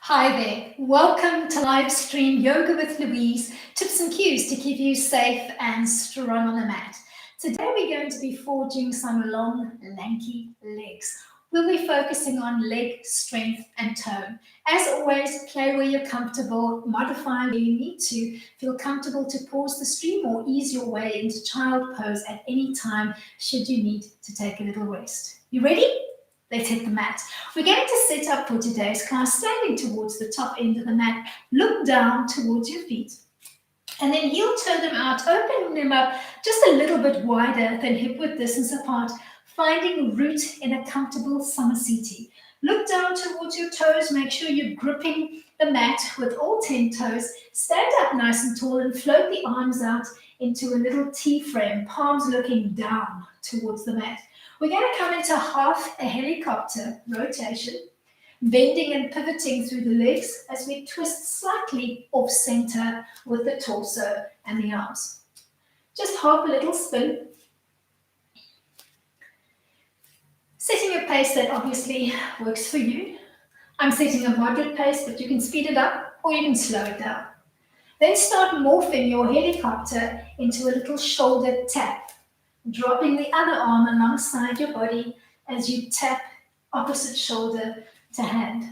Hi there. Welcome to live stream Yoga with Louise, tips and cues to keep you safe and strong on the mat. Today we're going to be forging some long, lanky legs. We'll be focusing on leg strength and tone. As always, play where you're comfortable, modify where you need to. Feel comfortable to pause the stream or ease your way into child pose at any time should you need to take a little rest. You ready? Let's hit the mat. We're going to set up for today's class standing towards the top end of the mat. Look down towards your feet. And then heel toe them out, opening them up just a little bit wider than hip width distance apart, finding root in a comfortable summer seating. Look down towards your toes. Make sure you're gripping the mat with all 10 toes. Stand up nice and tall and float the arms out into a little T frame, palms looking down towards the mat. We're going to come into half a helicopter rotation, bending and pivoting through the legs as we twist slightly off center with the torso and the arms. Just half a little spin. Setting a pace that obviously works for you. I'm setting a moderate pace, but you can speed it up or you can slow it down. Then start morphing your helicopter into a little shoulder tap, dropping the other arm alongside your body as you tap opposite shoulder to hand.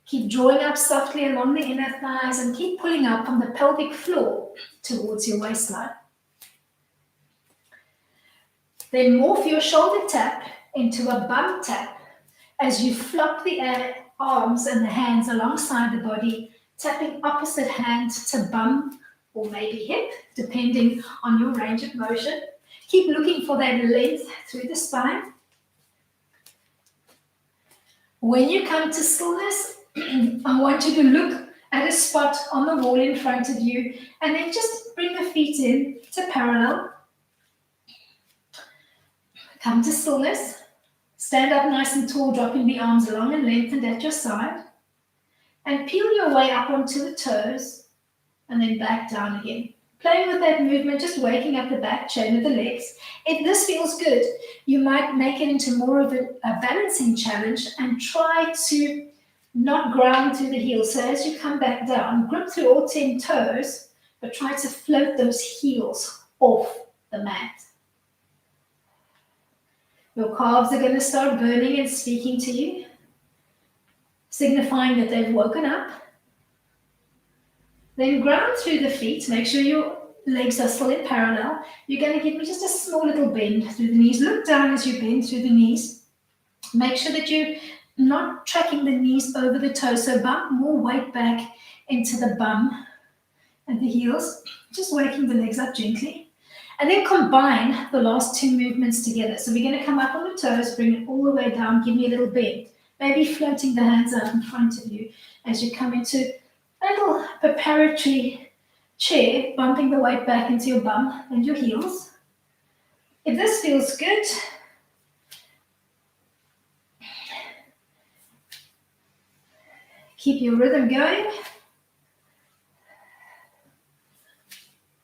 Keep drawing up softly along the inner thighs and keep pulling up from the pelvic floor towards your waistline. Then morph your shoulder tap into a bum tap as you flop the arms and the hands alongside the body, tapping opposite hand to bum or maybe hip, depending on your range of motion. Keep looking for that length through the spine. When you come to stillness, I want you to look at a spot on the wall in front of you and then just bring the feet in to parallel. Come to stillness. Stand up nice and tall, dropping the arms long and lengthened at your side. And peel your way up onto the toes and then back down again. Playing with that movement, just waking up the back chain of the legs. If this feels good, you might make it into more of a balancing challenge and try to not ground through the heels. So as you come back down, grip through all 10 toes, but try to float those heels off the mat. Your calves are going to start burning and speaking to you, signifying that they've woken up. Then ground through the feet. Make sure your legs are still in parallel. You're going to give me just a small little bend through the knees. Look down as you bend through the knees. Make sure that you're not tracking the knees over the toes. So bump more weight back into the bum and the heels. Just waking the legs up gently. And then combine the last two movements together. So we're going to come up on the toes, bring it all the way down, give me a little bend. Maybe floating the hands out in front of you as you come into a little preparatory chair, bumping the weight back into your bum and your heels. If this feels good, keep your rhythm going.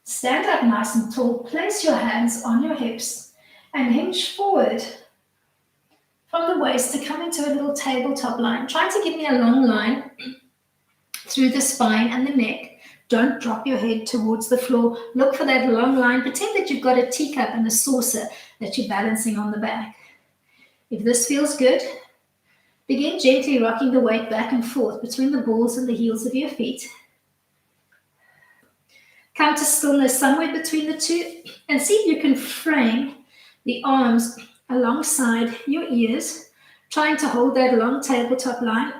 Stand up nice and tall. Place your hands on your hips and hinge forward from the waist to come into a little tabletop line. Try to give me a long line through the spine and the neck. Don't drop your head towards the floor. Look for that long line. Pretend that you've got a teacup and a saucer that you're balancing on the back. If this feels good, begin gently rocking the weight back and forth between the balls and the heels of your feet. Come to stillness somewhere between the two and see if you can frame the arms alongside your ears, trying to hold that long tabletop line,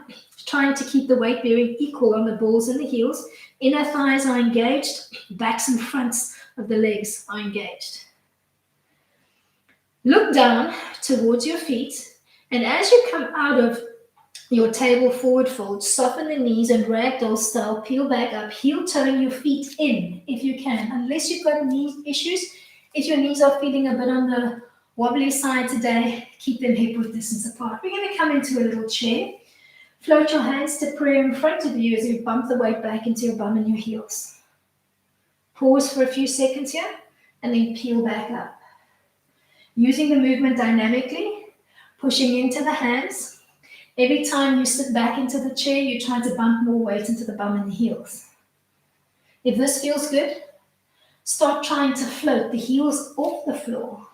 trying to keep the weight bearing equal on the balls and the heels. Inner thighs are engaged, backs and fronts of the legs are engaged. Look down towards your feet, and as you come out of your table forward fold, soften the knees and ragdoll style, peel back up, heel toeing your feet in if you can. Unless you've got knee issues, if your knees are feeling a bit on the wobbly side today, keep them hip width distance apart. We're going to come into a little chair. Float your hands to prayer in front of you as you bump the weight back into your bum and your heels. Pause for a few seconds here and then peel back up. Using the movement dynamically, pushing into the hands, Every time you sit back into the chair, you try to bump more weight into the bum and the heels. If this feels good, start trying to float the heels off the floor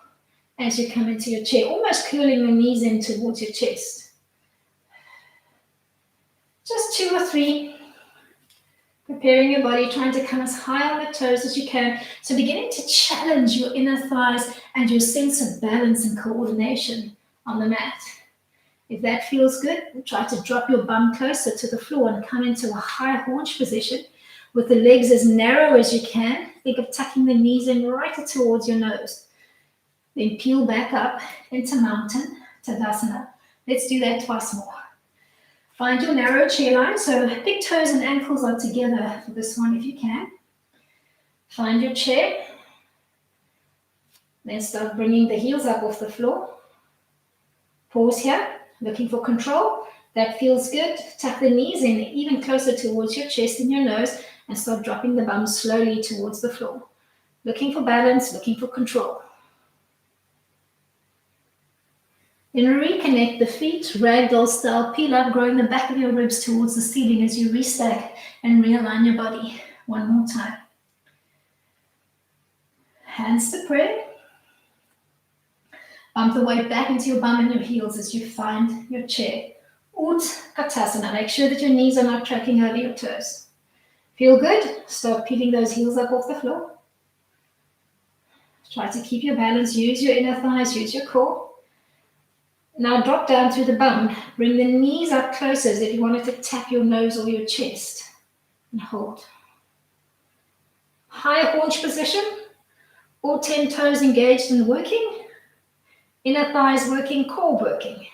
as you come into your chair, almost curling your knees in towards your chest. Just 2 or 3. Preparing your body, trying to come as high on the toes as you can. So beginning to challenge your inner thighs and your sense of balance and coordination on the mat. If that feels good, try to drop your bum closer to the floor and come into a high haunch position with the legs as narrow as you can. Think of tucking the knees in right towards your nose. Then peel back up into mountain Tadasana. Let's do that twice more. Find your narrow chair line, so big toes and ankles are together for this one if you can. Find your chair. Then start bringing the heels up off the floor. Pause here, looking for control. That feels good. Tuck the knees in even closer towards your chest and your nose and start dropping the bum slowly towards the floor. Looking for balance, looking for control. Then reconnect the feet, ragdoll style, peel up, growing the back of your ribs towards the ceiling as you restack and realign your body. One more time. Hands to prayer. Bump the weight back into your bum and your heels as you find your chair. Utkatasana. Make sure that your knees are not tracking over your toes. Feel good? Start peeling those heels up off the floor. Try to keep your balance. Use your inner thighs, use your core. Now drop down through the bum. Bring the knees up closer as if you wanted to tap your nose or your chest. And hold. High haunch position. All 10 toes engaged and working. Inner thighs working, core working.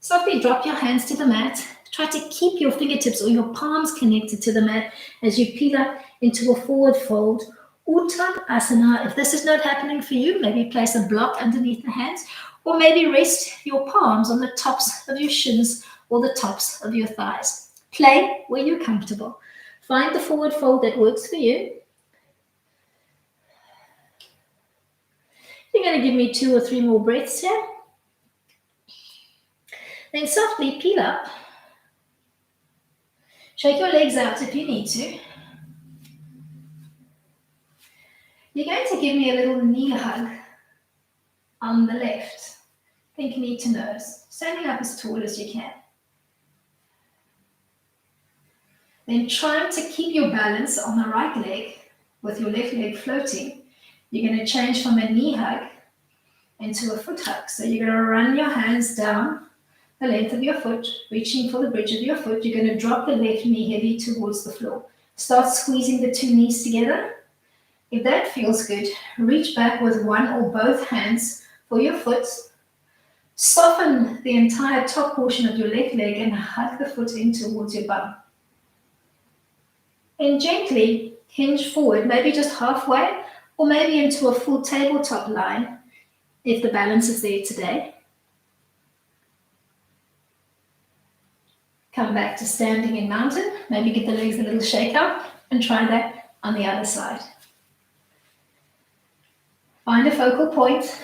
Softly drop your hands to the mat. Try to keep your fingertips or your palms connected to the mat as you peel up into a forward fold. Uttanasana. If this is not happening for you, maybe place a block underneath the hands. Or maybe rest your palms on the tops of your shins or the tops of your thighs. Play where you're comfortable. Find the forward fold that works for you. You're going to give me 2 or 3 more breaths here. Then softly peel up. Shake your legs out if you need to. You're going to give me a little knee hug on the left. Think knee to nose, standing up as tall as you can. Then trying to keep your balance on the right leg with your left leg floating. You're going to change from a knee hug into a foot hug. So you're going to run your hands down the length of your foot, reaching for the bridge of your foot. You're going to drop the left knee heavy towards the floor. Start squeezing the 2 knees together. If that feels good, reach back with one or both hands for your foot. Soften the entire top portion of your left leg and hug the foot in towards your bum. And gently hinge forward, maybe just halfway, or maybe into a full tabletop line, if the balance is there today. Come back to standing in mountain, maybe give the legs a little shake up, and try that on the other side. Find a focal point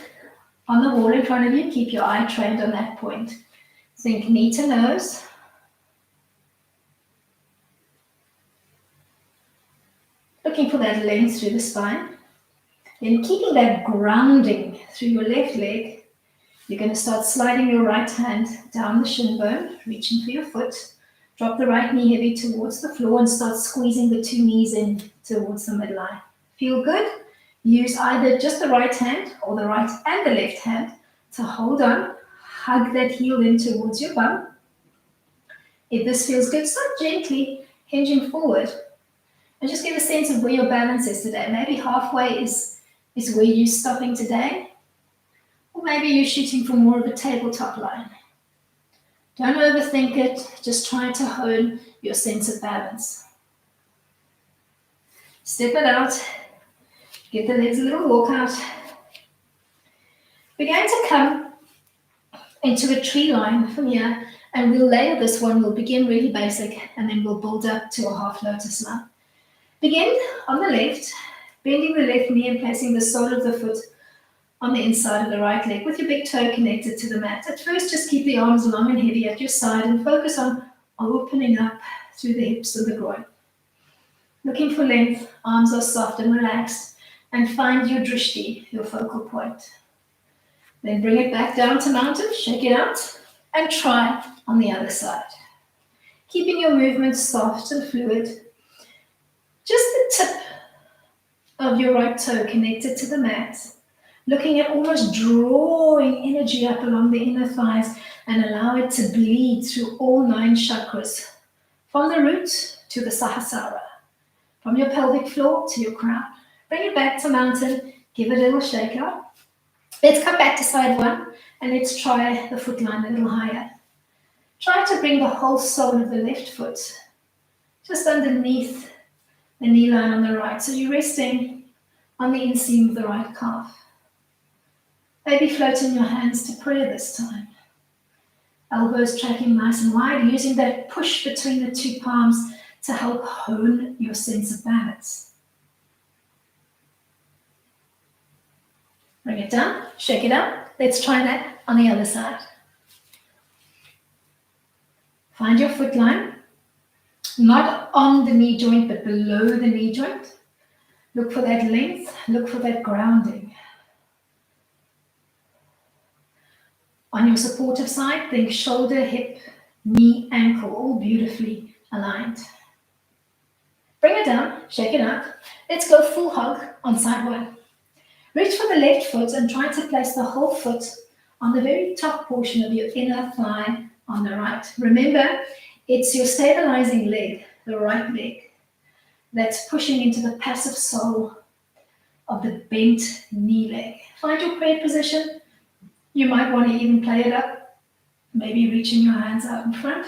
on the wall in front of you. Keep your eye trained on that point. Think knee to nose. Looking for that length through the spine. Then keeping that grounding through your left leg, you're going to start sliding your right hand down the shin bone, reaching for your foot. Drop the right knee heavy towards the floor and start squeezing the 2 knees in towards the midline. Feel good? Use either just the right hand or the right and the left hand to hold on. Hug that heel in towards your bum. If this feels good, start gently hinging forward. And just get a sense of where your balance is today. Maybe halfway is where you're stopping today. Or maybe you're shooting for more of a tabletop line. Don't overthink it. Just try to hone your sense of balance. Step it out. Give the legs a little walk out. We're going to come into a tree line from here, and we'll layer this one. We'll begin really basic, and then we'll build up to a half lotus now. Begin on the left, bending the left knee and placing the sole of the foot on the inside of the right leg with your big toe connected to the mat. At first, just keep the arms long and heavy at your side and focus on opening up through the hips and the groin. Looking for length, arms are soft and relaxed, and find your drishti, your focal point. Then bring it back down to mountain, shake it out, and try on the other side. Keeping your movements soft and fluid. Just the tip of your right toe connected to the mat. Looking at almost drawing energy up along the inner thighs and allow it to bleed through all 9 chakras. From the root to the Sukhasana. From your pelvic floor to your crown. Bring it back to mountain. Give it a little shake out. Let's come back to side 1 and let's try the foot line a little higher. Try to bring the whole sole of the left foot just underneath the knee line on the right. So you're resting on the inseam of the right calf. Maybe floating your hands to prayer this time. Elbows tracking nice and wide, using that push between the 2 palms to help hone your sense of balance. Bring it down, shake it up. Let's try that on the other side. Find your foot line, not on the knee joint, but below the knee joint. Look for that length, look for that grounding. On your supportive side, think shoulder, hip, knee, ankle, all beautifully aligned. Bring it down, shake it up. Let's go full hug on side 1. Reach for the left foot and try to place the whole foot on the very top portion of your inner thigh on the right. Remember, it's your stabilizing leg, the right leg, that's pushing into the passive sole of the bent knee leg. Find your prayer position. You might want to even play it up, maybe reaching your hands out in front.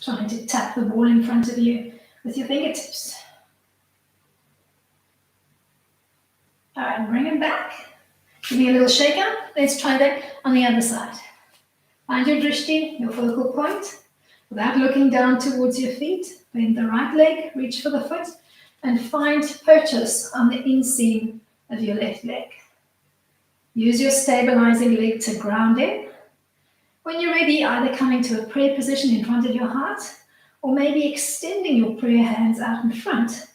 Trying to tap the wall in front of you with your fingertips. All right, bring it back. Give me a little shake out. Let's try that on the other side. Find your drishti, your focal point, without looking down towards your feet. Bend the right leg, reach for the foot, and find purchase on the inseam of your left leg. Use your stabilizing leg to ground in. When you're ready, either coming to a prayer position in front of your heart, or maybe extending your prayer hands out in front,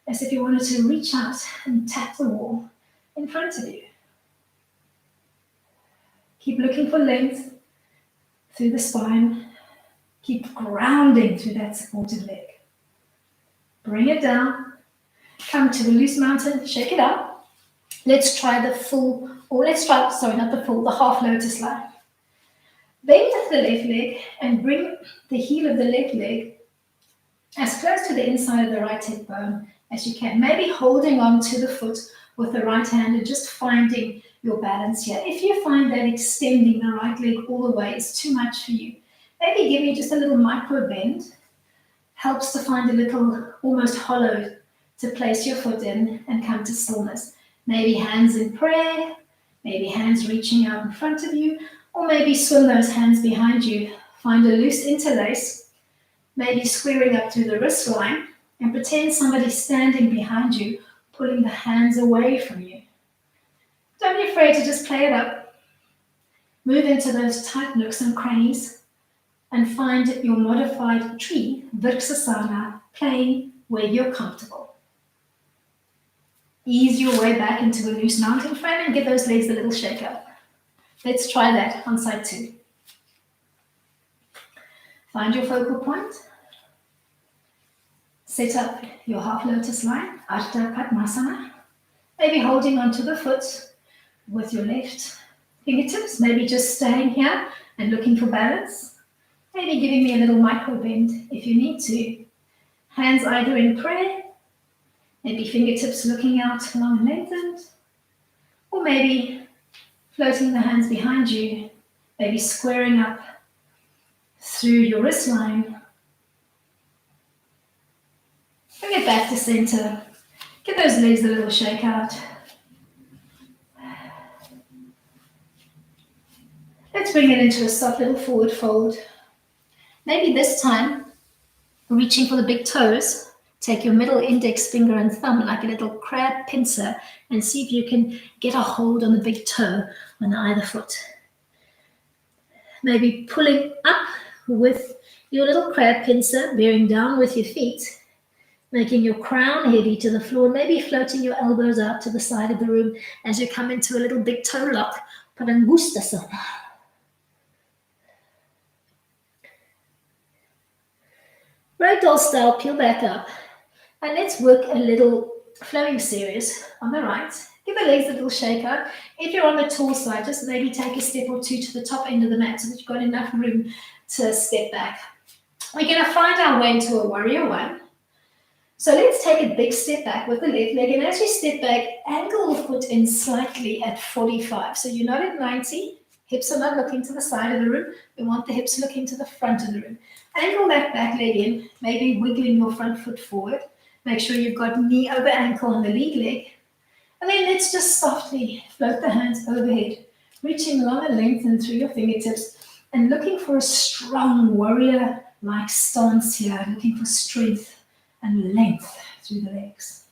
as if you wanted to reach out and tap the wall in front of you. Keep looking for length through the spine. Keep grounding through that supported leg. Bring it down. Come to a loose mountain, shake it up. Let's try the full, or let's try, sorry, not the full, the half lotus line. Bend the left leg and bring the heel of the left leg as close to the inside of the right hip bone as you can. Maybe holding on to the foot with the right hand and just finding your balance here. If you find that extending the right leg all the way is too much for you, maybe give me just a little micro bend. Helps to find a little almost hollow to place your foot in and come to stillness. Maybe hands in prayer, maybe hands reaching out in front of you, or maybe swim those hands behind you. Find a loose interlace, maybe squaring up to the wrist line, and pretend somebody's standing behind you, pulling the hands away from you. Don't be afraid to just play it up. Move into those tight nooks and crannies and find your modified tree, Sukhasana, playing where you're comfortable. Ease your way back into a loose mountain frame and give those legs a little shake up. Let's try that on side 2. Find your focal point. Set up your half lotus line, Ardha Padmasana. Maybe holding onto the foot with your left fingertips. Maybe just staying here and looking for balance. Maybe giving me a little micro bend if you need to. Hands either in prayer. Maybe fingertips looking out long and lengthened. Or maybe floating the hands behind you. Maybe squaring up through your wrist line. Bring it back to center. Give those legs a little shake out. Let's bring it into a soft little forward fold. Maybe this time, reaching for the big toes, Take your middle index finger and thumb like a little crab pincer and see if you can get a hold on the big toe on either foot. Maybe pulling up with your little crab pincer, bearing down with your feet, making your crown heavy to the floor, maybe floating your elbows out to the side of the room as you come into a little big toe lock. Sukhasana. Ragdoll style, peel back up. And let's work a little flowing series on the right. Give the legs a little shake out. If you're on the tall side, just maybe take a step or two to the top end of the mat so that you've got enough room to step back. We're going to find our way into a warrior one. So let's take a big step back with the left leg. And as you step back, angle the foot in slightly at 45. So you're not at 90. Hips are not looking to the side of the room. We want the hips looking to the front of the room. Angle that back leg in, maybe wiggling your front foot forward. Make sure you've got knee over ankle on the lead leg. And then let's just softly float the hands overhead, reaching long and lengthen through your fingertips and looking for a strong warrior-like stance here, looking for strength and length through the legs.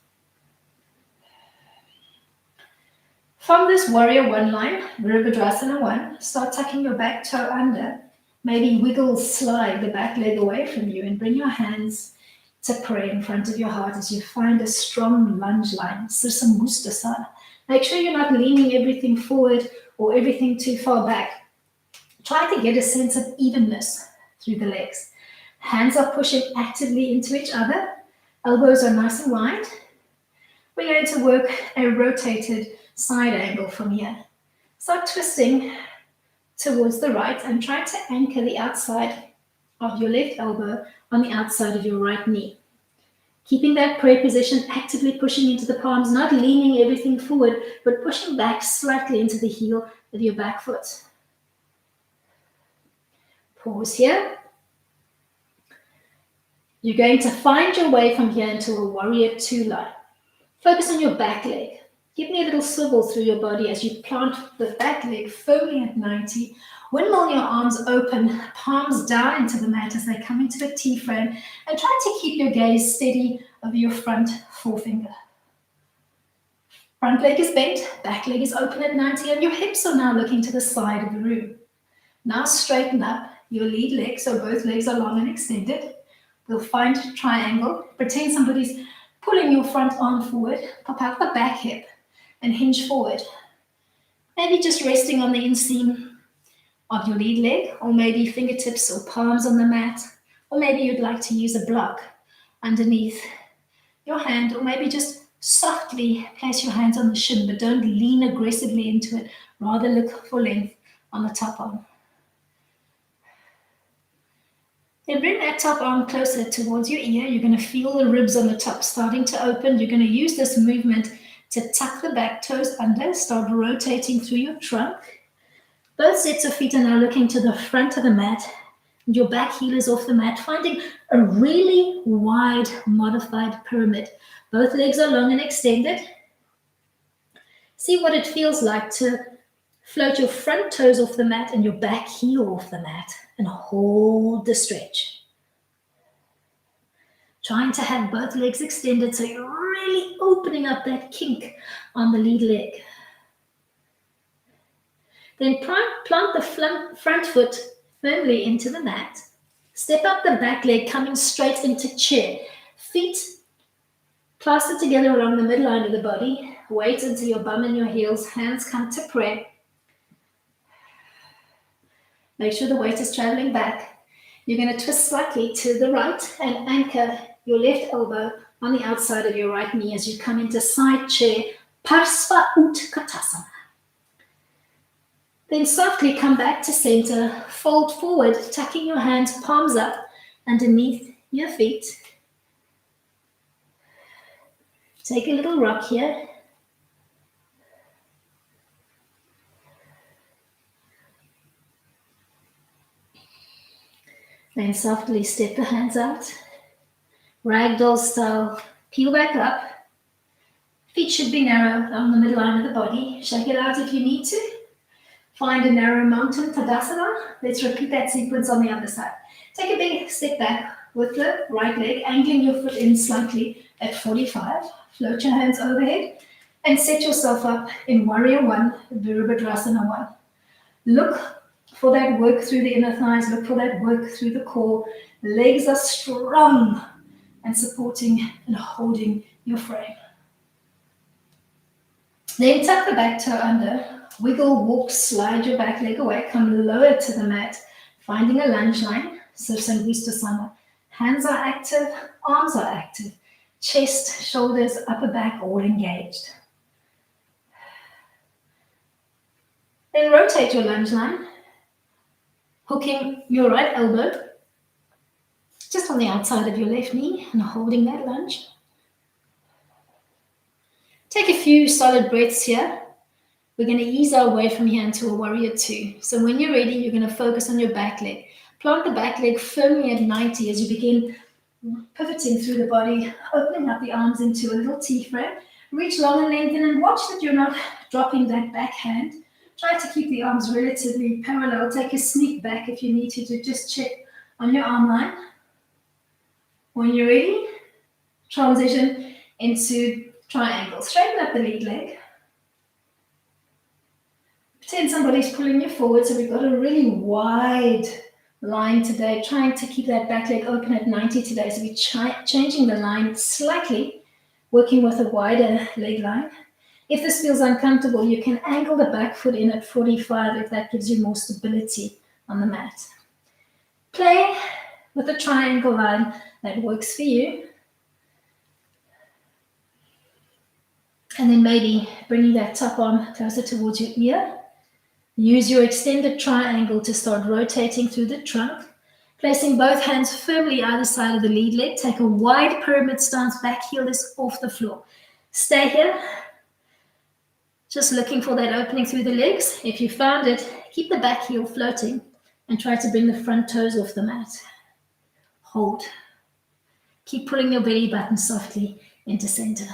From this warrior one line, Virabhadrasana 1, start tucking your back toe under. Maybe wiggle, slide the back leg away from you and bring your hands to pray in front of your heart as you find a strong lunge line, Sukhasana. Make sure you're not leaning everything forward or everything too far back. Try to get a sense of evenness through the legs. Hands are pushing actively into each other. Elbows are nice and wide. We're going to work a rotated side angle from here. Start twisting towards the right and try to anchor the outside of your left elbow on the outside of your right knee. Keeping that prayer position, actively pushing into the palms, not leaning everything forward, but pushing back slightly into the heel of your back foot. Pause here. You're going to find your way from here into a warrior two line. Focus on your back leg. Give me a little swivel through your body as you plant the back leg firmly at 90. Windmill your arms open, palms down into the mat as they come into a T-frame, and try to keep your gaze steady over your front forefinger. Front leg is bent, back leg is open at 90, and your hips are now looking to the side of the room. Now straighten up your lead leg, so both legs are long and extended. We'll find a triangle. Pretend somebody's pulling your front arm forward. Pop out the back hip and hinge forward. Maybe just resting on the inseam of your lead leg, or maybe fingertips or palms on the mat, or maybe you'd like to use a block underneath your hand, or maybe just softly place your hands on the shin, but don't lean aggressively into it. Rather look for length on the top arm. Then bring that top arm closer towards your ear. You're going to feel the ribs on the top starting to open. You're going to use this movement to tuck the back toes under, start rotating through your trunk. Both sets of feet are now looking to the front of the mat, and your back heel is off the mat, finding a really wide modified pyramid. Both legs are long and extended. See what it feels like to float your front toes off the mat and your back heel off the mat, and hold the stretch. Trying to have both legs extended so you're really opening up that kink on the lead leg. Then plant the front foot firmly into the mat. Step up the back leg, coming straight into chair. Feet plastered together along the midline of the body. Weight into your bum and your heels. Hands come to prayer. Make sure the weight is traveling back. You're going to twist slightly to the right and anchor your left elbow on the outside of your right knee as you come into side chair, Parsva Utkatasana. Then softly come back to center, fold forward, tucking your hands, palms up underneath your feet. Take a little rock here. Then softly step the hands out. Ragdoll style, peel back up. Feet should be narrow along the midline of the body. Shake it out if you need to. Find a narrow mountain, Tadasana. Let's repeat that sequence on the other side. Take a big step back with the right leg, angling your foot in slightly at 45. Float your hands overhead and set yourself up in Warrior 1, Virabhadrasana 1. Look for that work through the inner thighs. Look for that work through the core. Legs are strong and supporting and holding your frame. Then tuck the back toe under. Wiggle, walk, slide your back leg away. Come lower to the mat, finding a lunge line. Sukhasana. Hands are active, arms are active. Chest, shoulders, upper back all engaged. Then rotate your lunge line, hooking your right elbow just on the outside of your left knee and holding that lunge. Take a few solid breaths here. We're going to ease our way from here into a Warrior 2. So when you're ready, you're going to focus on your back leg. Plant the back leg firmly at 90 as you begin pivoting through the body, opening up the arms into a little T-frame. Reach long and lengthen and watch that you're not dropping that back hand. Try to keep the arms relatively parallel. Take a sneak back if you need to just check on your arm line. When you're ready, transition into triangle. Straighten up the lead leg. Pretend somebody's pulling you forward, so we've got a really wide line today, trying to keep that back leg open at 90 today. So we're changing the line slightly, working with a wider leg line. If this feels uncomfortable, you can angle the back foot in at 45 if that gives you more stability on the mat. Play with a triangle line that works for you. And then maybe bringing that top arm closer towards your ear. Use your extended triangle to start rotating through the trunk. Placing both hands firmly either side of the lead leg. Take a wide pyramid stance, back heel is off the floor. Stay here. Just looking for that opening through the legs. If you found it, keep the back heel floating and try to bring the front toes off the mat. Hold. Keep pulling your belly button softly into center.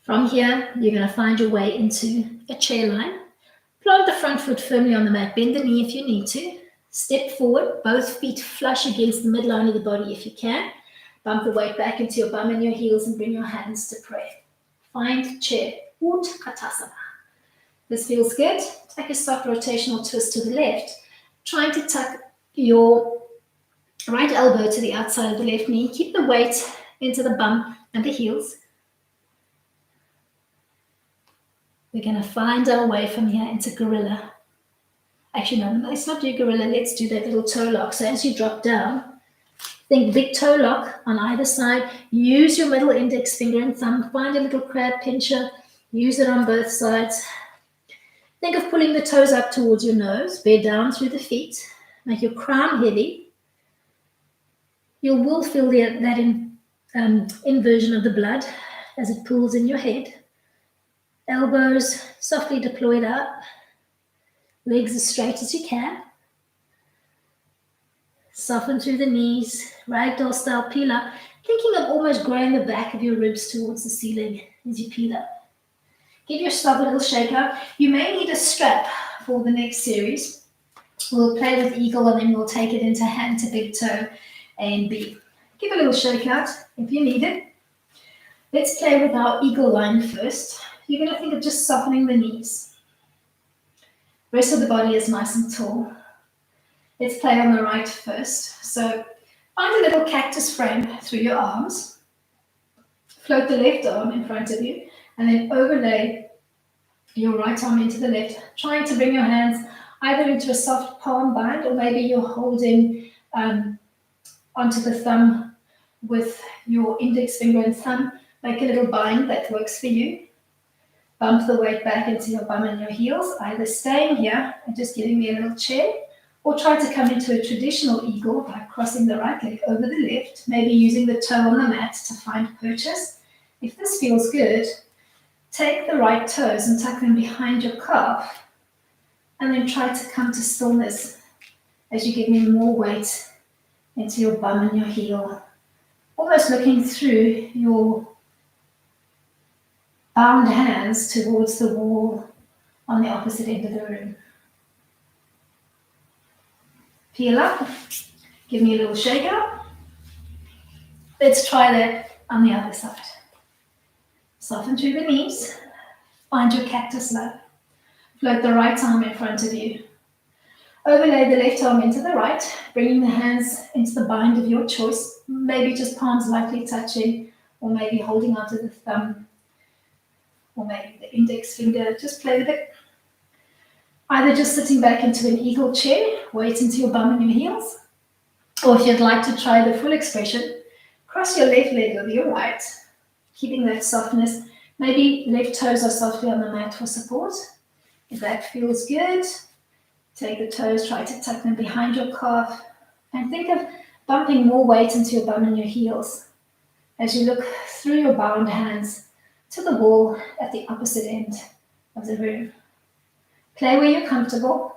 From here, you're going to find your way into a chair line. Plant the front foot firmly on the mat. Bend the knee if you need to. Step forward, both feet flush against the midline of the body if you can. Bump the weight back into your bum and your heels and bring your hands to pray. Find chair, Utkatasana. This feels good. Take a soft rotational twist to the left. Trying to tuck your right elbow to the outside of the left knee. Keep the weight into the bum and the heels. We're going to find our way from here into gorilla. Actually, no, let's not do gorilla. Let's do that little toe lock. So as you drop down, think big toe lock on either side. Use your middle index finger and thumb. Find a little crab pincher. Use it on both sides. Think of pulling the toes up towards your nose. Bear down through the feet. Make your crown heavy. You will feel that inversion of the blood as it pulls in your head. Elbows softly deployed up. Legs as straight as you can. Soften through the knees. Ragdoll style peel up. Thinking of almost growing the back of your ribs towards the ceiling as you peel up. Give yourself a little shake out. You may need a strap for the next series. We'll play with eagle and then we'll take it into hand to big toe and B. Give a little shake out if you need it. Let's play with our eagle line first. You're going to think of just softening the knees. Rest of the body is nice and tall. Let's play on the right first. So find a little cactus frame through your arms. Float the left arm in front of you and then overlay your right arm into the left, trying to bring your hands either into a soft palm bind or maybe you're holding onto the thumb with your index finger and thumb. Make a little bind that works for you. Bump the weight back into your bum and your heels, either staying here and just giving me a little chair, or try to come into a traditional eagle by crossing the right leg over the left, maybe using the toe on the mat to find purchase. If this feels good, take the right toes and tuck them behind your calf, and then try to come to stillness as you give me more weight into your bum and your heel, almost looking through your bound hands towards the wall on the opposite end of the room. Peel up. Give me a little shake up. Let's try that on the other side. Soften through the knees. Find your cactus low. Float the right arm in front of you. Overlay the left arm into the right, bringing the hands into the bind of your choice. Maybe just palms lightly touching, or maybe holding onto the thumb, or maybe the index finger. Just play with it. Either just sitting back into an eagle chair, weight into your bum and your heels, or if you'd like to try the full expression, cross your left leg over your right, keeping that softness. Maybe left toes are softly on the mat for support. If that feels good, take the toes, try to tuck them behind your calf, and think of bumping more weight into your bum and your heels as you look through your bound hands to the wall at the opposite end of the room. Play where you're comfortable.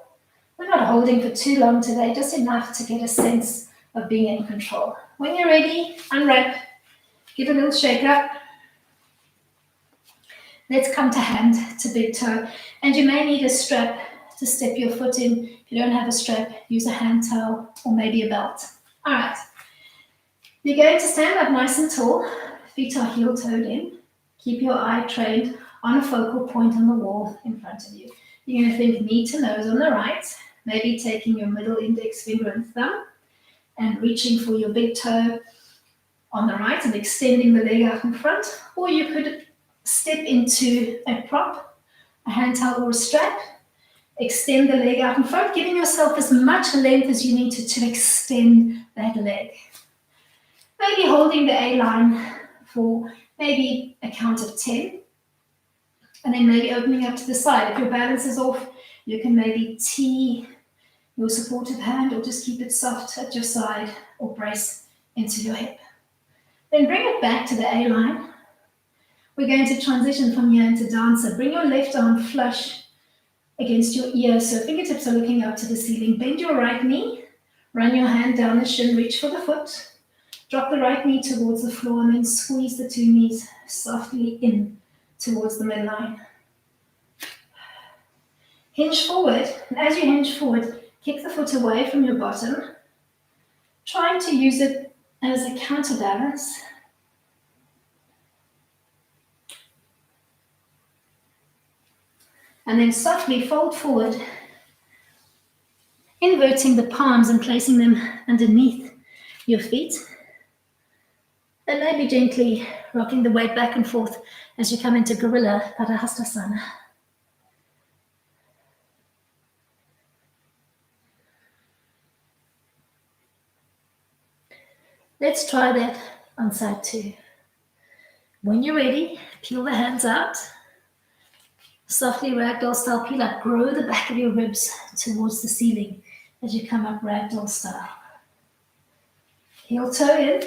We're not holding for too long today, just enough to get a sense of being in control. When you're ready, unwrap, give a little shake up. Let's come to hand to big toe, and you may need a strap to step your foot in. If you don't have a strap, use a hand towel or maybe a belt. All right. You're going to stand up nice and tall. Feet are heel-toed in. Keep your eye trained on a focal point on the wall in front of you. You're going to think knee to nose on the right, maybe taking your middle index finger and thumb and reaching for your big toe on the right and extending the leg out in front. Or you could step into a prop, a hand towel or a strap. Extend the leg out in front, giving yourself as much length as you need to extend that leg. Maybe holding the A-line for maybe a count of 10. And then maybe opening up to the side. If your balance is off, you can maybe tee your supportive hand or just keep it soft at your side or brace into your hip. Then bring it back to the A-line. We're going to transition from here into dancer. Bring your left arm flush against your ear, so fingertips are looking up to the ceiling. Bend your right knee, run your hand down the shin, reach for the foot. Drop the right knee towards the floor and then squeeze the two knees softly in towards the midline. Hinge forward, and as you hinge forward, kick the foot away from your bottom, trying to use it as a counterbalance. And then softly fold forward, inverting the palms and placing them underneath your feet. And maybe gently rocking the weight back and forth as you come into Gorilla Padahastasana. Let's try that on side two. When you're ready, peel the hands out. Softly ragdoll style peel up. Grow the back of your ribs towards the ceiling as you come up ragdoll style. Heel toe in.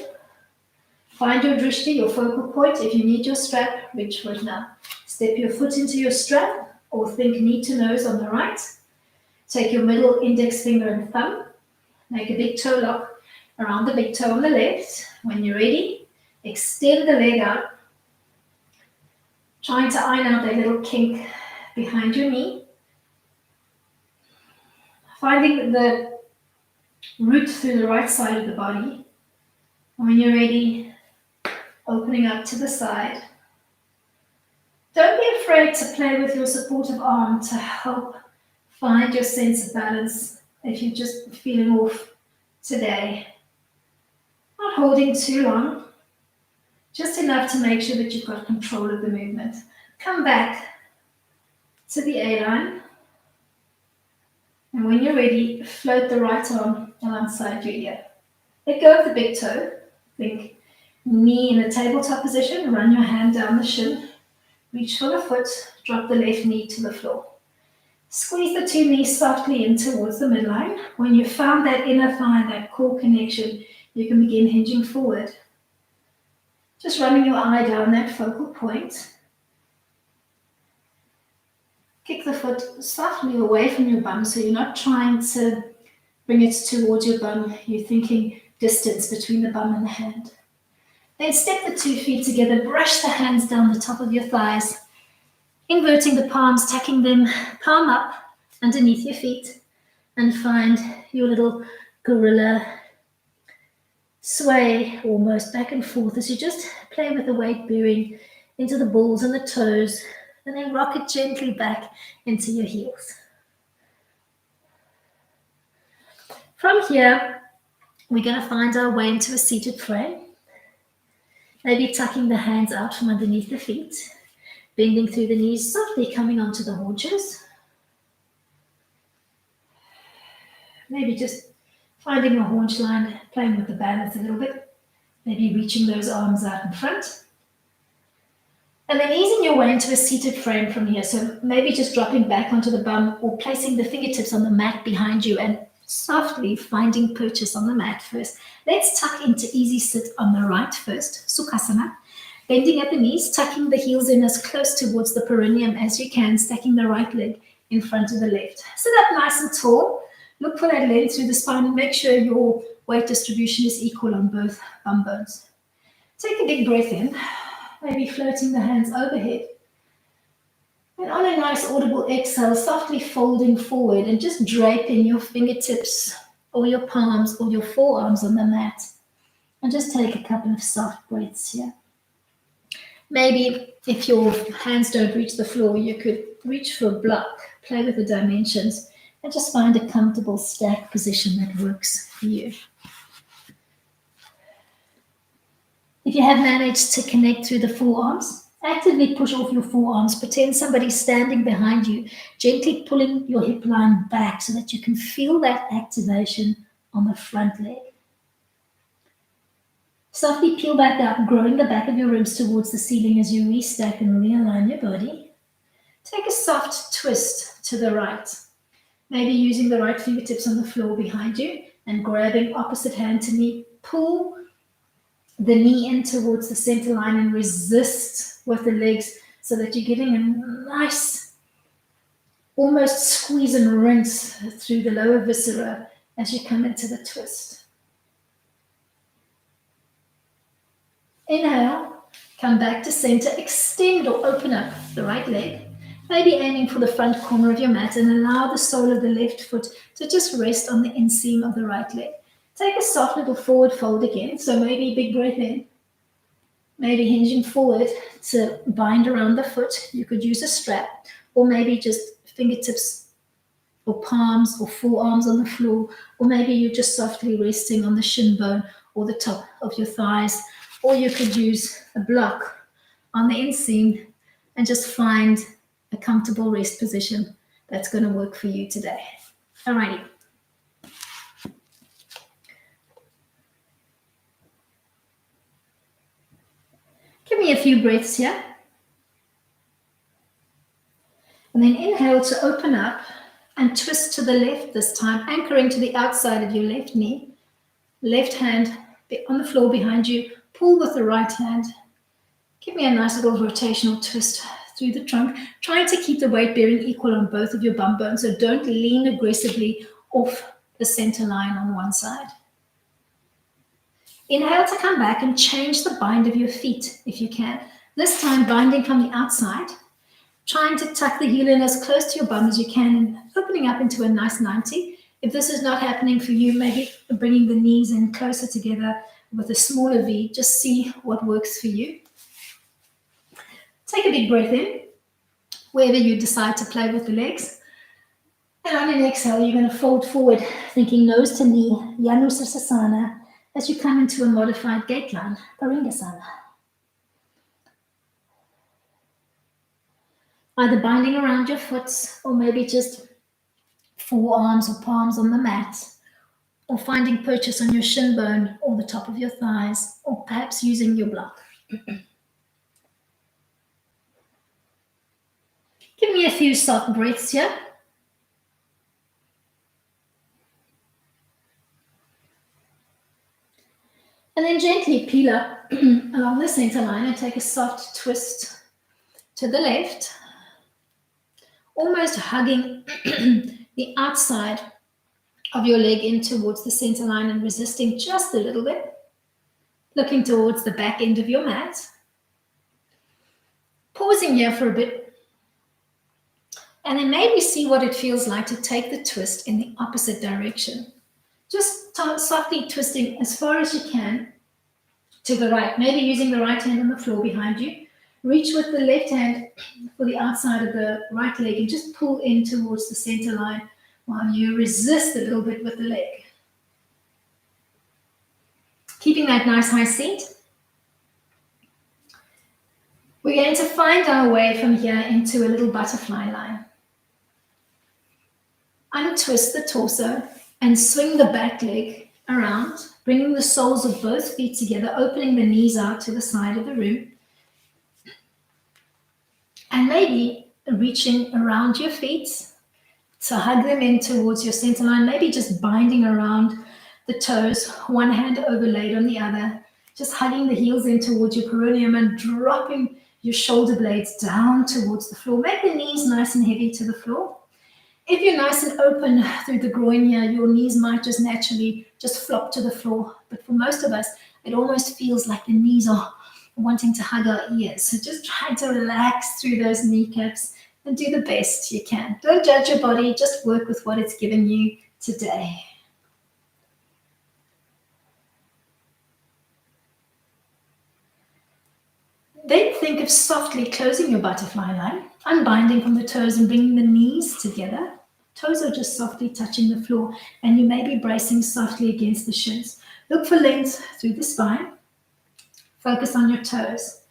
Find your drishti, your focal point. If you need your strap, reach for it now. Step your foot into your strap or think knee to nose on the right. Take your middle index finger and thumb. Make a big toe lock around the big toe on the left. When you're ready, extend the leg out. Trying to iron out that little kink behind your knee. Finding the root through the right side of the body. And when you're ready, opening up to the side. Don't be afraid to play with your supportive arm to help find your sense of balance if you're just feeling off today. Not holding too long. Just enough to make sure that you've got control of the movement. Come back to the A-line. And when you're ready, float the right arm alongside your ear. Let go of the big toe. Think knee in a tabletop position. Run your hand down the shin. Reach for the foot. Drop the left knee to the floor. Squeeze the two knees softly in towards the midline. When you've found that inner thigh and that core connection, you can begin hinging forward. Just running your eye down that focal point. Kick the foot softly away from your bum, so you're not trying to bring it towards your bum. You're thinking distance between the bum and the hand. Then step the 2 feet together, brush the hands down the top of your thighs. Inverting the palms, tucking them palm up underneath your feet, and find your little gorilla sway almost back and forth as you just play with the weight bearing into the balls and the toes, and then rock it gently back into your heels. From here, we're going to find our way into a seated frame. Maybe tucking the hands out from underneath the feet, bending through the knees, softly coming onto the haunches. Maybe just finding a haunch line, playing with the balance a little bit. Maybe reaching those arms out in front. And then easing your way into a seated frame from here. So maybe just dropping back onto the bum or placing the fingertips on the mat behind you and softly finding purchase on the mat first. Let's tuck into easy sit on the right first, Sukhasana. Bending at the knees, tucking the heels in as close towards the perineum as you can, stacking the right leg in front of the left. Sit up nice and tall. Look for that length through the spine and make sure your weight distribution is equal on both bum bones. Take a big breath in, maybe floating the hands overhead. And on a nice audible exhale, softly folding forward and just draping your fingertips or your palms or your forearms on the mat. And just take a couple of soft breaths here. Maybe if your hands don't reach the floor, you could reach for a block, play with the dimensions, and just find a comfortable stack position that works for you. If you have managed to connect through the forearms, actively push off your forearms. Pretend somebody's standing behind you, gently pulling your hip line back so that you can feel that activation on the front leg. Softly peel back up, growing the back of your ribs towards the ceiling as you restack and realign your body. Take a soft twist to the right. Maybe using the right fingertips on the floor behind you and grabbing opposite hand to knee. Pull the knee in towards the center line and resist with the legs so that you're getting a nice, almost squeeze and rinse through the lower viscera as you come into the twist. Inhale, come back to center, extend or open up the right leg. Maybe aiming for the front corner of your mat and allow the sole of the left foot to just rest on the inseam of the right leg. Take a soft little forward fold again. So maybe big breath in. Maybe hinging forward to bind around the foot. You could use a strap or maybe just fingertips or palms or forearms on the floor. Or maybe you're just softly resting on the shin bone or the top of your thighs. Or you could use a block on the inseam and just find a comfortable rest position that's going to work for you today. Alrighty. Give me a few breaths here. And then inhale to open up and twist to the left this time, anchoring to the outside of your left knee. Left hand on the floor behind you. Pull with the right hand. Give me a nice little rotational twist through the trunk, trying to keep the weight bearing equal on both of your bum bones, so don't lean aggressively off the center line on one side. Inhale to come back and change the bind of your feet if you can. This time binding from the outside, trying to tuck the heel in as close to your bum as you can and opening up into a nice 90. If this is not happening for you, maybe bringing the knees in closer together with a smaller V, just see what works for you. Take a big breath in, wherever you decide to play with the legs. And on an exhale, you're going to fold forward, thinking nose to knee, Sukhasana, as you come into a modified gate line, Paringasana. Either binding around your foot, or maybe just forearms or palms on the mat, or finding purchase on your shin bone or the top of your thighs, or perhaps using your block. Give me a few soft breaths here. And then gently peel up along the center line and take a soft twist to the left, almost hugging the outside of your leg in towards the center line and resisting just a little bit, looking towards the back end of your mat. Pausing here for a bit And then maybe see what it feels like to take the twist in the opposite direction. Just softly twisting as far as you can to the right, maybe using the right hand on the floor behind you. Reach with the left hand for the outside of the right leg and just pull in towards the center line while you resist a little bit with the leg. Keeping that nice high seat. We're going to find our way from here into a little butterfly line. Untwist the torso and swing the back leg around, bringing the soles of both feet together, opening the knees out to the side of the room. And maybe reaching around your feet to hug them in towards your center line, maybe just binding around the toes, one hand overlaid on the other, just hugging the heels in towards your perineum and dropping your shoulder blades down towards the floor. Make the knees nice and heavy to the floor. If you're nice and open through the groin here, your knees might just naturally just flop to the floor. But for most of us, it almost feels like the knees are wanting to hug our ears. So just try to relax through those kneecaps and do the best you can. Don't judge your body, just work with what it's given you today. Then think of softly closing your butterfly line, unbinding from the toes and bringing the knees together. Toes are just softly touching the floor and you may be bracing softly against the shins. Look for length through the spine. Focus on your toes.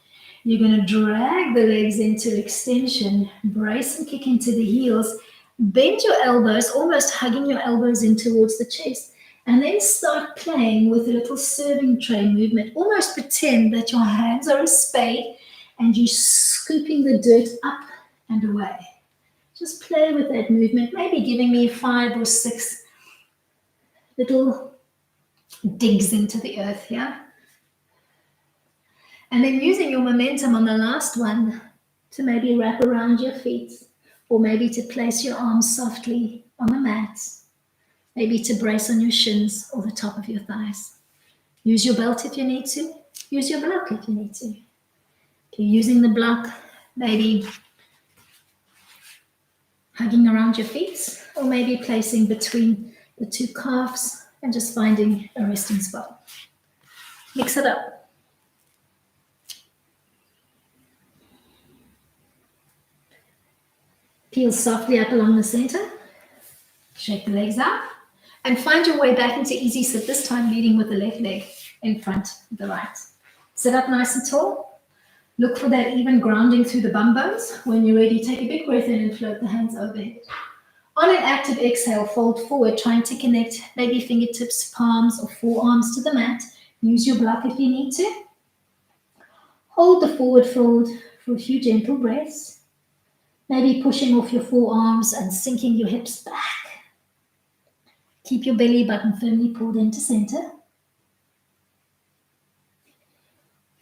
You're going to drag the legs into extension, brace and kick into the heels, bend your elbows, almost hugging your elbows in towards the chest, and then start playing with a little serving tray movement. Almost pretend that your hands are a spade and you're scooping the dirt up and away. Just play with that movement, maybe giving me 5 or 6 little digs into the earth here. And then using your momentum on the last one to maybe wrap around your feet, or maybe to place your arms softly on the mat, maybe to brace on your shins or the top of your thighs. Use your belt if you need to. Use your block if you need to. If you're using the block, maybe hugging around your feet, or maybe placing between the 2 calves and just finding a resting spot. Mix it up. Peel softly up along the center. Shake the legs out. And find your way back into easy sit, this time leading with the left leg in front of the right. Sit up nice and tall. Look for that even grounding through the bum bones. When you're ready, take a big breath in and float the hands overhead. On an active exhale, fold forward, trying to connect maybe fingertips, palms, or forearms to the mat. Use your block if you need to. Hold the forward fold for a few gentle breaths. Maybe pushing off your forearms and sinking your hips back. Keep your belly button firmly pulled into center.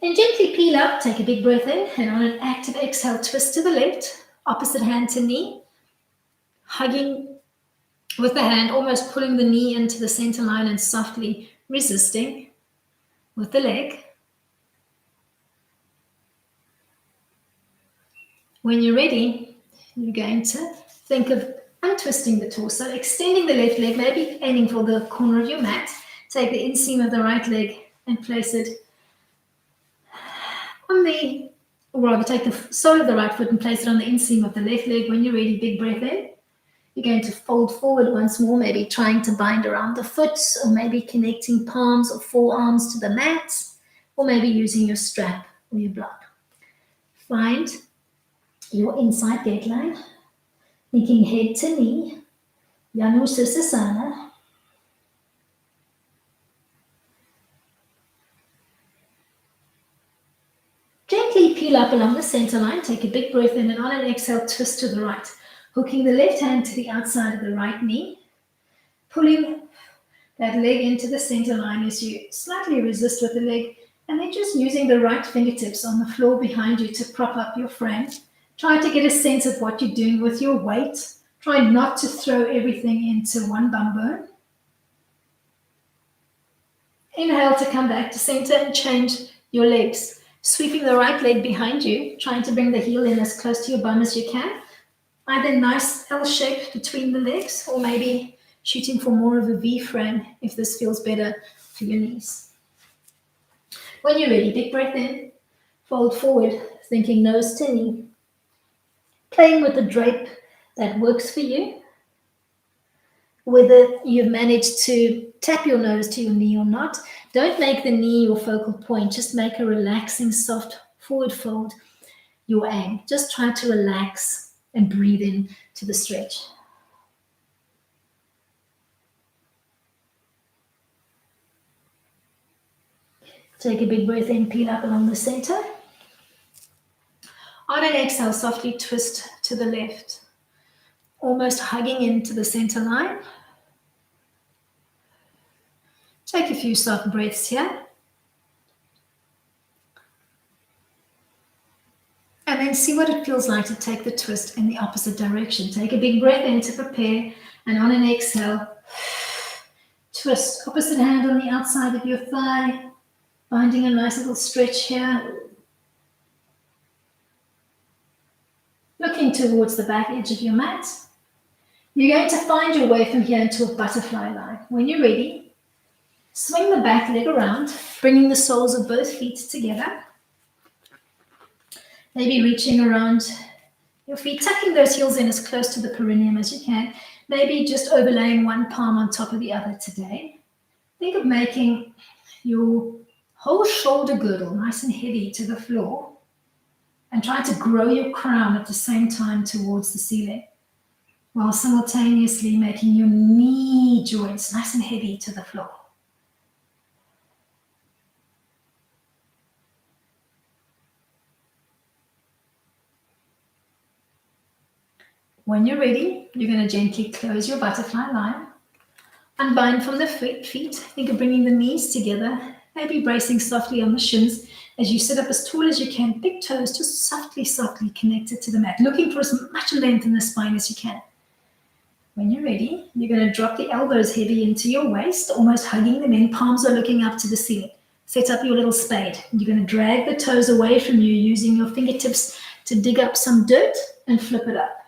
Then gently peel up, take a big breath in, and on an active exhale, twist to the left, opposite hand to knee, hugging with the hand, almost pulling the knee into the center line and softly resisting with the leg. When you're ready, you're going to think of untwisting the torso, extending the left leg, maybe aiming for the corner of your mat. Take the inseam of the right leg and place it on the, or rather take the sole of the right foot and place it on the inseam of the left leg. When you're ready, big breath in. You're going to fold forward once more, maybe trying to bind around the foot, or maybe connecting palms or forearms to the mat, or maybe using your strap or your block. Find your inside gate line, thinking head to knee, Sukhasana. Gently peel up along the center line, take a big breath in, and on an exhale, twist to the right, hooking the left hand to the outside of the right knee, pulling that leg into the center line as you slightly resist with the leg, and then just using the right fingertips on the floor behind you to prop up your frame. Try to get a sense of what you're doing with your weight. Try not to throw everything into one bum bone. Inhale to come back to center and change your legs. Sweeping the right leg behind you, trying to bring the heel in as close to your bum as you can. Either nice L shape between the legs or maybe shooting for more of a V frame if this feels better for your knees. When you're ready, big breath in, fold forward, thinking nose to knee. Playing with the drape that works for you. Whether you've managed to tap your nose to your knee or not, don't make the knee your focal point. Just make a relaxing, soft forward fold your aim. Just try to relax and breathe in to the stretch. Take a big breath in, peel up along the center. On an exhale, softly twist to the left, almost hugging into the center line. Take a few soft breaths here. And then see what it feels like to take the twist in the opposite direction. Take a big breath in to prepare, and on an exhale, twist. Opposite hand on the outside of your thigh, finding a nice little stretch here. Looking towards the back edge of your mat. You're going to find your way from here into a butterfly line. When you're ready, swing the back leg around, bringing the soles of both feet together. Maybe reaching around your feet, tucking those heels in as close to the perineum as you can. Maybe just overlaying one palm on top of the other today. Think of making your whole shoulder girdle nice and heavy to the floor and try to grow your crown at the same time towards the ceiling, while simultaneously making your knee joints nice and heavy to the floor. When you're ready, you're going to gently close your butterfly line, unbind from the feet. Think of bringing the knees together, maybe bracing softly on the shins as you sit up as tall as you can, big toes just softly connected to the mat, looking for as much length in the spine as you can. When you're ready, you're going to drop the elbows heavy into your waist, almost hugging them in, palms are looking up to the ceiling. Set up your little spade. You're going to drag the toes away from you using your fingertips to dig up some dirt and flip it up.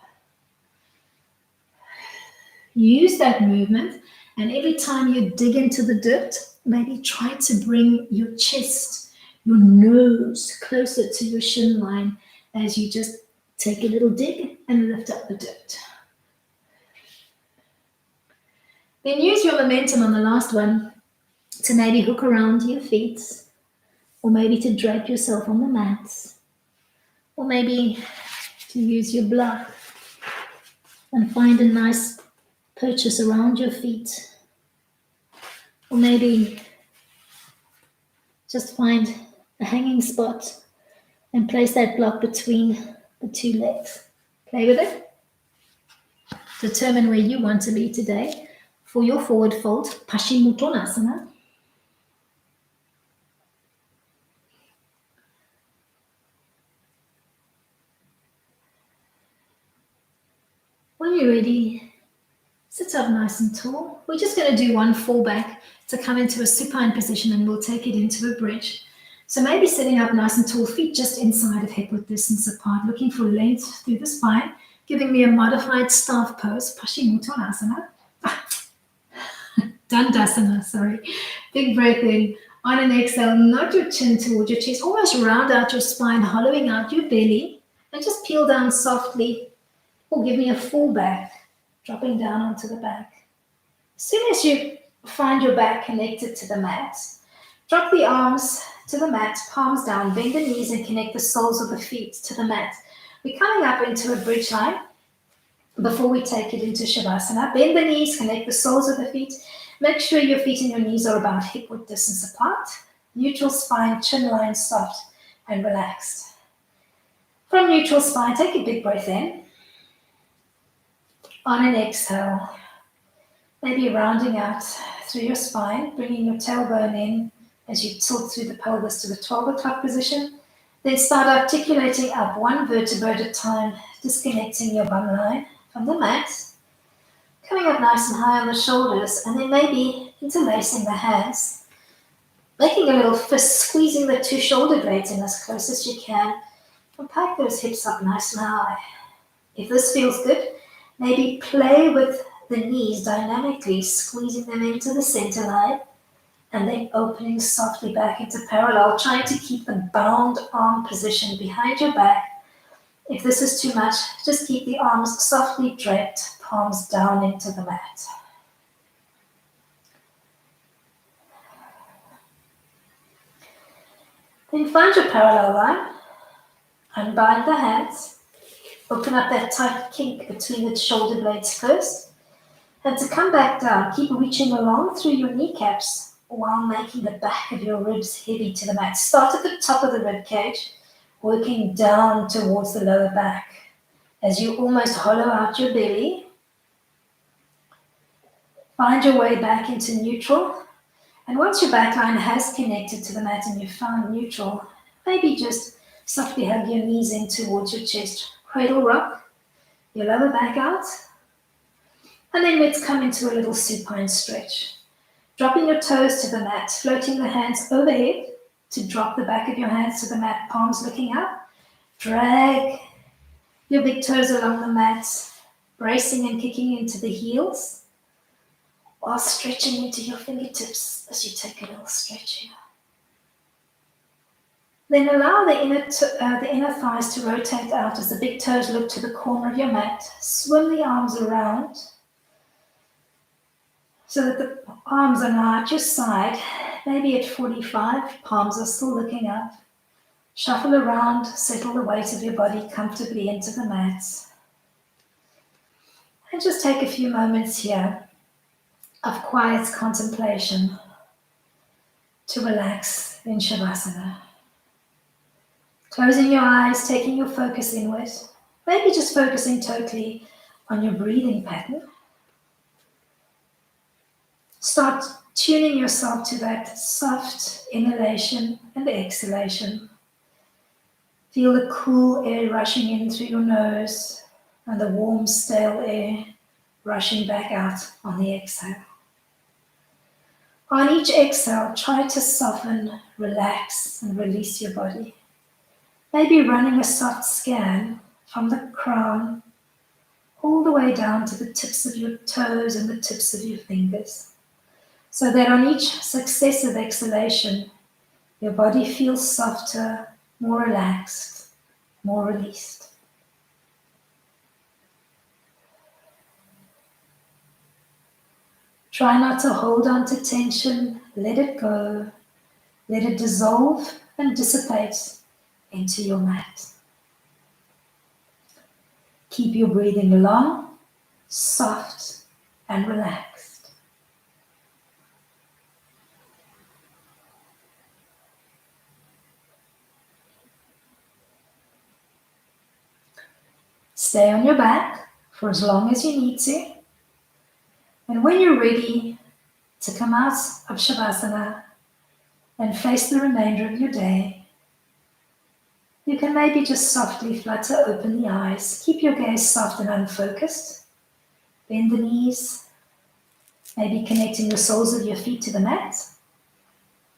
Use that movement, and every time you dig into the dirt, maybe try to bring your chest, your nose closer to your shin line as you just take a little dig and lift up the dirt. Then use your momentum on the last one to maybe hook around your feet, or maybe to drape yourself on the mats, or maybe to use your block and find a nice purchase around your feet, or maybe just find a hanging spot and place that block between the two legs. Play with it. Determine where you want to be today for your forward fold, Paschimottanasana. When you're ready, sit up nice and tall. We're just going to do one fall back to come into a supine position, and we'll take it into a bridge. So maybe sitting up nice and tall, feet just inside of hip width distance apart, looking for length through the spine, giving me a modified staff pose, Paschimottanasana. Dandasana, sorry. Big breath in. On an exhale, nod your chin towards your chest, almost round out your spine, hollowing out your belly, and just peel down softly, or give me a full back, dropping down onto the back. As soon as you find your back connected to the mat, drop the arms to the mat, palms down, bend the knees and connect the soles of the feet to the mat. We're coming up into a bridge line before we take it into Shavasana. Bend the knees, connect the soles of the feet. Make sure your feet and your knees are about hip width distance apart. Neutral spine, chin line soft and relaxed. From neutral spine, take a big breath in. On an exhale, maybe rounding out through your spine, bringing your tailbone in as you tilt through the pelvis to the 12 o'clock position. Then start articulating up one vertebra at a time, disconnecting your bum line from the mat. Coming up nice and high on the shoulders, and then maybe interlacing the hands. Making a little fist, squeezing the two shoulder blades in as close as you can. And pack those hips up nice and high. If this feels good, maybe play with the knees dynamically, squeezing them into the center line and then opening softly back into parallel, trying to keep the bound arm position behind your back. If this is too much, just keep the arms softly draped, palms down into the mat. Then find your parallel line, unbind the hands, open up that tight kink between the shoulder blades first, and to come back down, keep reaching along through your kneecaps while making the back of your ribs heavy to the mat. Start at the top of the rib cage, working down towards the lower back. As you almost hollow out your belly, find your way back into neutral. And once your back line has connected to the mat and you've found neutral, maybe just softly hug your knees in towards your chest. Cradle rock, your lower back out. And then let's come into a little supine stretch. Dropping your toes to the mat, floating the hands overhead to drop the back of your hands to the mat, palms looking up. Drag your big toes along the mat, bracing and kicking into the heels while stretching into your fingertips as you take a little stretch here. Then allow the inner thighs to rotate out as the big toes look to the corner of your mat. Swim the arms around so that the arms are now at your side, maybe at 45, palms are still looking up. Shuffle around, settle the weight of your body comfortably into the mat. And just take a few moments here of quiet contemplation to relax in Shavasana. Closing your eyes, taking your focus inward, maybe just focusing totally on your breathing pattern. Start tuning yourself to that soft inhalation and exhalation. Feel the cool air rushing in through your nose and the warm, stale air rushing back out on the exhale. On each exhale, try to soften, relax, and release your body. Maybe running a soft scan from the crown all the way down to the tips of your toes and the tips of your fingers, so that on each successive exhalation, your body feels softer, more relaxed, more released. Try not to hold on to tension, let it go, let it dissolve and dissipate into your mat. Keep your breathing long, soft, and relaxed. Stay on your back for as long as you need to. And when you're ready to come out of Shavasana and face the remainder of your day, you can maybe just softly flutter open the eyes. Keep your gaze soft and unfocused. Bend the knees, maybe connecting the soles of your feet to the mat.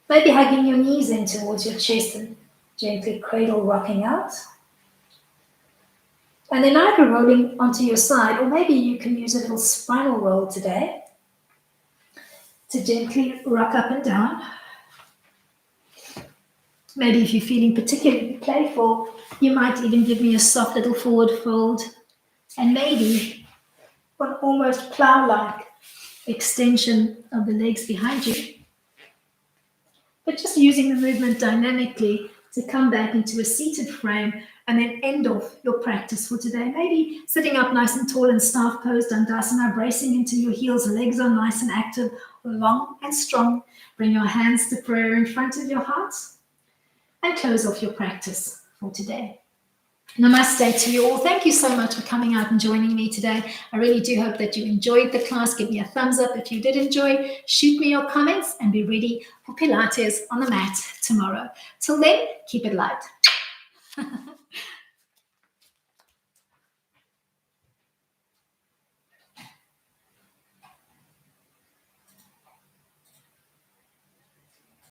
Maybe hugging your knees in towards your chest and gently cradle rocking out. And then either rolling onto your side, or maybe you can use a little spinal roll today to gently rock up and down. Maybe if you're feeling particularly playful, you might even give me a soft little forward fold and maybe an almost plow-like extension of the legs behind you. But just using the movement dynamically to come back into a seated frame and then end off your practice for today. Maybe sitting up nice and tall in staff pose, Dandasana, bracing into your heels, legs are nice and active, long and strong. Bring your hands to prayer in front of your heart and close off your practice for today. Namaste to you all. Thank you so much for coming out and joining me today. I really do hope that you enjoyed the class. Give me a thumbs up if you did enjoy. Shoot me your comments and be ready for Pilates on the mat tomorrow. Till then, keep it light.